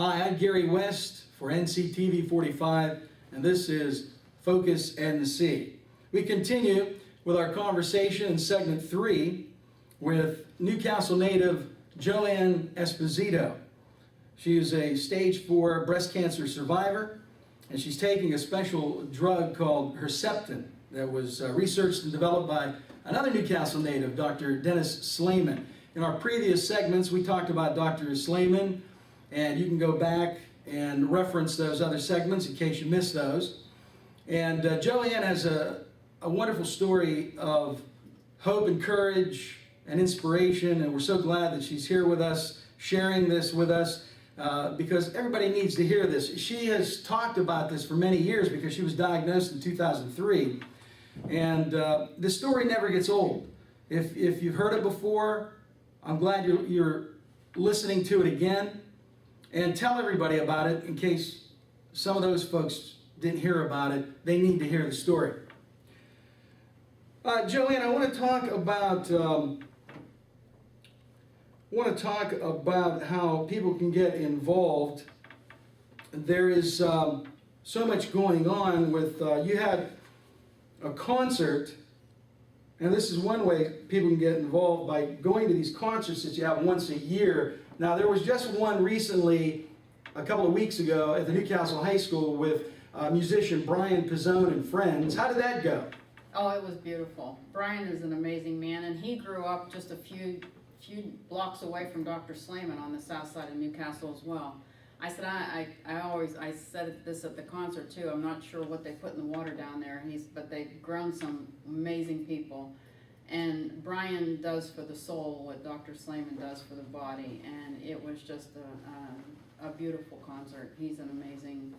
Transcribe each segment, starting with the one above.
Hi, I'm Gary West for NCTV 45, and this is Focus NC. We continue with our conversation in segment 3 with Newcastle native Joanne Esposito. She is a stage 4 breast cancer survivor, and she's taking a special drug called Herceptin that was researched and developed by another Newcastle native, Dr. Dennis Slayman. In our previous segments, we talked about Dr. Slayman, and you can go back and reference those other segments in case you missed those. And Joanne has a wonderful story of hope and courage and inspiration, and we're so glad that she's here with us, sharing this with us, because everybody needs to hear this. She has talked about this for many years because she was diagnosed in 2003, and this story never gets old. If you've heard it before, I'm glad you're listening to it again. And tell everybody about it in case some of those folks didn't hear about it. They need to hear the story. Joanne, I want to talk about how people can get involved. There is so much going on with you had a concert, and this is one way people can get involved by going to these concerts that you have once a year. Now, there was just one recently, a couple of weeks ago, at the Newcastle High School with musician Brian Pizzone and friends. How did that go? Oh, it was beautiful. Brian is an amazing man, and he grew up just a few blocks away from Dr. Slayman on the south side of Newcastle as well. I said, I said this at the concert too. I'm not sure what they put in the water down there, but they've grown some amazing people. And Brian does for the soul what Dr. Slayman does for the body, and it was just a beautiful concert. He's an amazing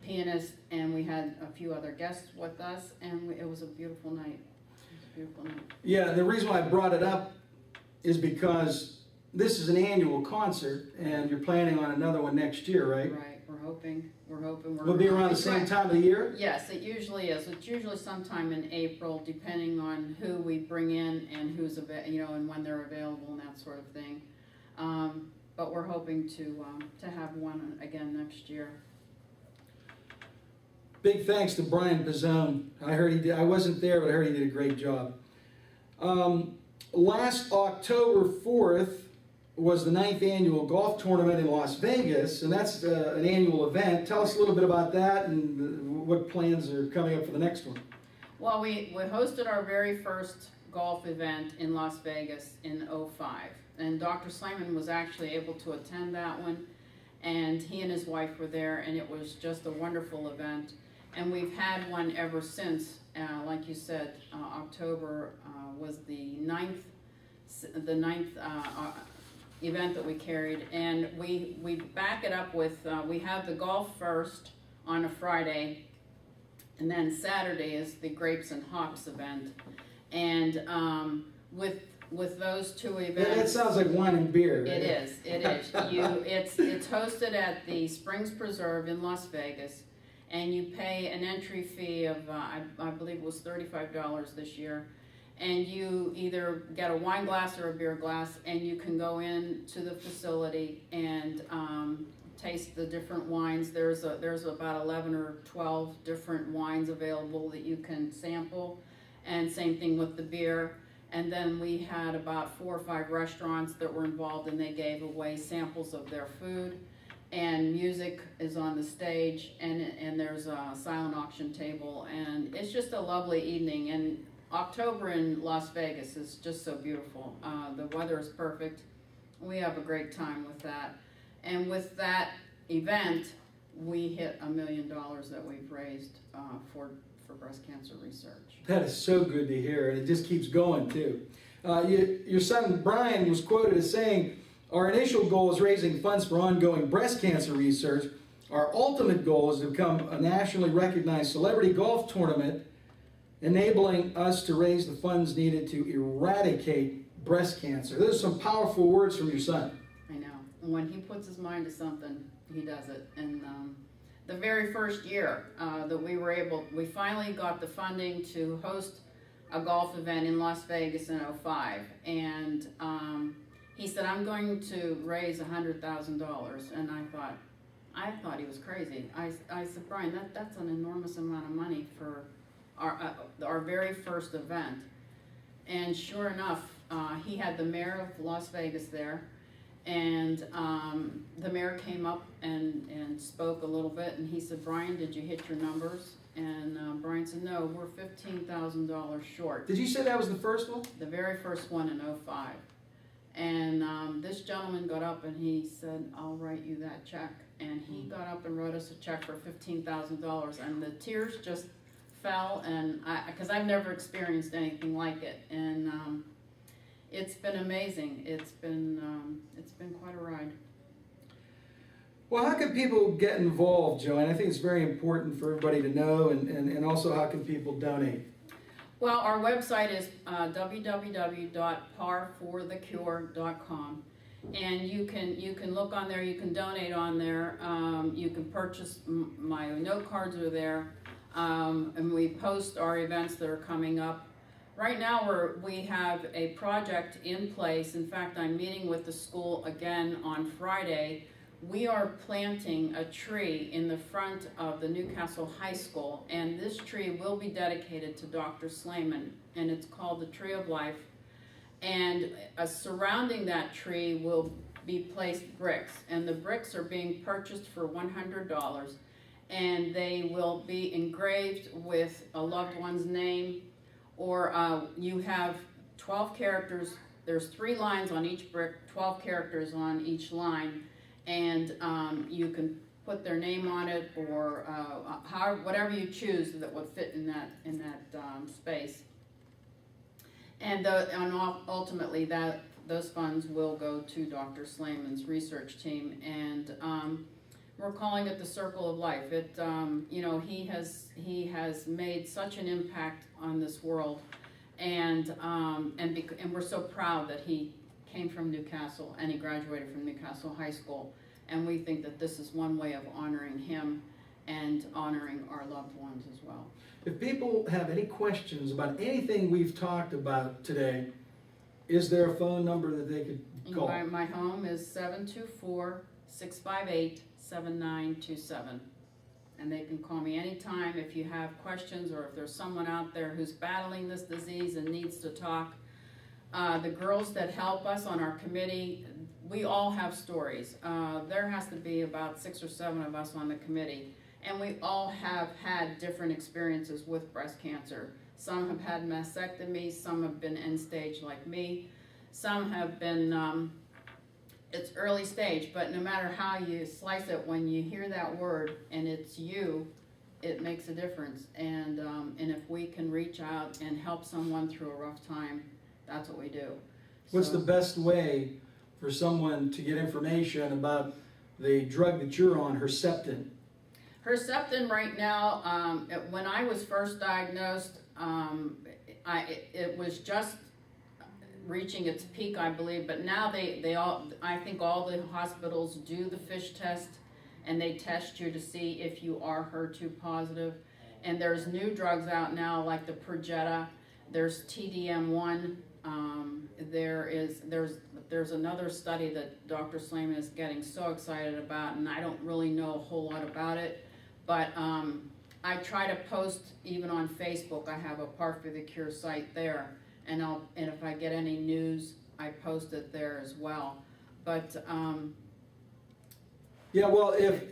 pianist, and we had a few other guests with us, and it was a beautiful night. It was a beautiful night. Yeah, the reason why I brought it up is because this is an annual concert, and you're planning on another one next year, right? Right. We're hoping. Will it be around the same time of the year? Yes, it usually is. It's usually sometime in April, depending on who we bring in and who's and when they're available and that sort of thing. But we're hoping to have one again next year. Big thanks to Brian Pizzone. I heard he did. I wasn't there, but I heard he did a great job. Last October 4th was the 9th annual golf tournament in Las Vegas, and that's an annual event. Tell us a little bit about that and what plans are coming up for the next one. Well, we hosted our very first golf event in Las Vegas in '05, and Dr. Slayman was actually able to attend that one, and he and his wife were there, and it was just a wonderful event. And we've had one ever since. Like you said, October was the ninth event that we carried, and we back it up with we have the golf first on a Friday, and then Saturday is the grapes and hops event, and with those two events, That sounds like wine and beer. Right? It is. It's hosted at the Springs Preserve in Las Vegas, and you pay an entry fee of I believe it was $35 this year. And you either get a wine glass or a beer glass, and you can go into the facility and taste the different wines. There's about 11 or 12 different wines available that you can sample, and same thing with the beer. And then we had about 4 or 5 restaurants that were involved, and they gave away samples of their food. And music is on the stage, and there's a silent auction table, and it's just a lovely evening. And October in Las Vegas is just so beautiful. The weather is perfect. We have a great time with that. And with that event, we hit $1 million that we've raised for breast cancer research. That is so good to hear, and it just keeps going too. Your son Brian was quoted as saying, "Our initial goal is raising funds for ongoing breast cancer research. Our ultimate goal is to become a nationally recognized celebrity golf tournament, enabling us to raise the funds needed to eradicate breast cancer." Those are some powerful words from your son. I know. When he puts his mind to something, he does it. And the very first year that we finally got the funding to host a golf event in Las Vegas in '05. And he said, "I'm going to raise $100,000. And I thought, I thought he was crazy. I said, Brian, that's an enormous amount of money for our very first event. And sure enough, he had the mayor of Las Vegas there, and the mayor came up and spoke a little bit, and he said, Brian, did you hit your numbers? And Brian said, no, we're $15,000 short. Did you say that was the first one? The very first one in '05. And this gentleman got up and he said, I'll write you that check. And he got up and wrote us a check for $15,000, and the tears just fell, and because I've never experienced anything like it, and it's been amazing. It's been quite a ride. Well, how can people get involved, Joanne? I think it's very important for everybody to know, and also how can people donate? Well, our website is www.parforthecure.com, and you can look on there. You can donate on there. You can purchase my note cards are there, and we post our events that are coming up. Right now, we have a project in place. In fact, I'm meeting with the school again on Friday. We are planting a tree in the front of the Newcastle High School, and this tree will be dedicated to Dr. Slayman, and it's called the Tree of Life. And surrounding that tree will be placed bricks, and the bricks are being purchased for $100, and they will be engraved with a loved one's name, or you have 12 characters. There's 3 lines on each brick, 12 characters on each line, and you can put their name on it, or whatever you choose that would fit in that space. And ultimately, those funds will go to Dr. Slayman's research team, and we're calling it the Circle of Life. It, he has made such an impact on this world, and we're so proud that he came from Newcastle and he graduated from Newcastle High School, and we think that this is one way of honoring him and honoring our loved ones as well. If people have any questions about anything we've talked about today, is there a phone number that they could call? My home is 724-658-7927. And they can call me anytime if you have questions, or if there's someone out there who's battling this disease and needs to talk. The girls that help us on our committee, we all have stories. There has to be about 6 or 7 of us on the committee. And we all have had different experiences with breast cancer. Some have had mastectomy, some have been end stage like me, some have been, it's early stage, but no matter how you slice it, when you hear that word and it's you, it makes a difference. And if we can reach out and help someone through a rough time, that's what we do. What's the best way for someone to get information about the drug that you're on, Herceptin? Herceptin right now, when I was first diagnosed, it was just reaching its peak, I believe, but now I think all the hospitals do the FISH test, and they test you to see if you are HER2 positive. And there's new drugs out now like the Perjeta, there's TDM1, there's another study that Dr. Slayman is getting so excited about, and I don't really know a whole lot about it. But I try to post even on Facebook. I have a Par for the Cure site there, and if I get any news, I post it there as well. But yeah, well, if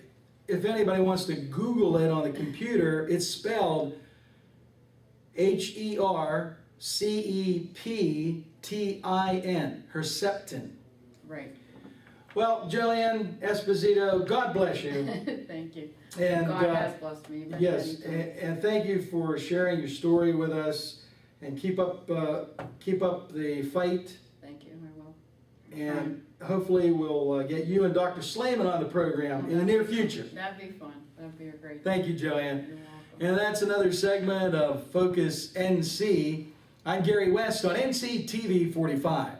anybody wants to Google it on the computer, it's spelled Herceptin, Herceptin. Right. Well, Joanne Esposito, God bless you. Thank you. And God has blessed me. Yes, and thank you for sharing your story with us, and keep up the fight. Thank you, I will. And hopefully we'll get you and Dr. Slayman on the program in the near future. That'd be fun. That'd be a great Thank you, Joanne. You're welcome. And that's another segment of Focus NC. I'm Gary West on NC TV 45.